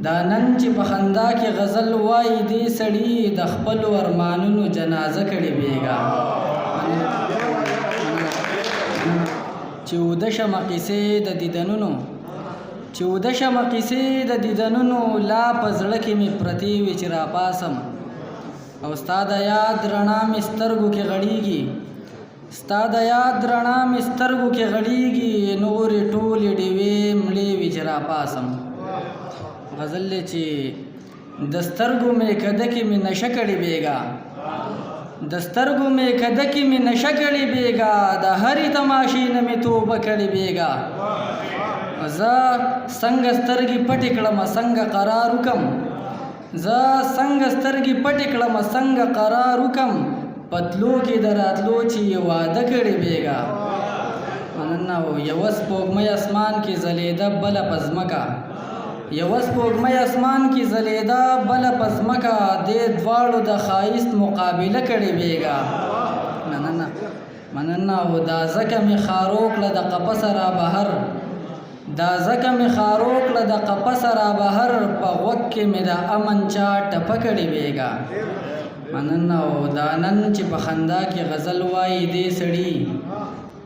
دا نن چې په خندا کې غزل وایي دې سړي د خپلو ارمانونو جنازه کړې بیګا چې وده شمه قیسې د دیدنونو چې وده شمه قیسې د دیدنونو لا په زړه کې مې پرتې وي چې راپاسم او ستا د یاد رڼا مې سترګو کې غړېږي ستا د یاد رڼا مې سترګو کې غړېږي نورې ټولې ډېوې مړې وي چې راپاسم غزل چې د سترګو مې کده کې مې نشه کړې بیګا د سترګو مې کده کې مې نشه کړې بیګا د هرې تماشې نه مې توبه کړې بیګا زه څنګه سترګې پټې کړم څنګه قرار وکم زه څنګه سترګې پټې کړم څنګه قرار وکم پتلو کې د راتلو چې واده کړې بیګا مننه یوه سپوږمۍ اسمان کې ځلېده بله په ځمکه یوه سپوږمۍ اسمان کې ځلېده بله په ځمکه دې دواړو د ښایست مقابله کړې بیګا مننه او دا ځکه مې خارو کړه د قفسه را بهر دا ځکه مې خارو کړه د قفسه را بهر په غوږ کې مې د امن چا ټپه کړې بیګا مننه او دا نن چې په خندا کې غزل وایي دې سړي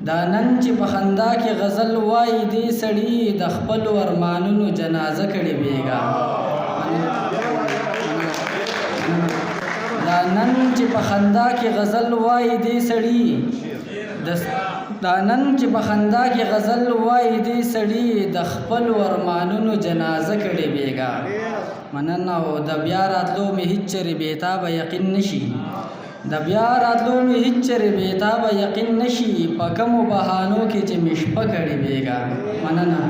دا نن چې په خندا کې غزل وایي دې سړي د خپلو ارمانونو جنازه کړې بیګا دا نن چې په خندا کې غزل وایي دې سړي دا نن چې په خندا کې غزل وایي دې سړي د خپلو ارمانونو جنازه کړې بیګا مننه او د بیا راتلو مې هیڅ چرې بېتابه یقین نشي د بیا راتلو مې هیڅ چرې بېتابه یقین نشي په کومو بهانو کې چې مې شپه کړې بیګا مننه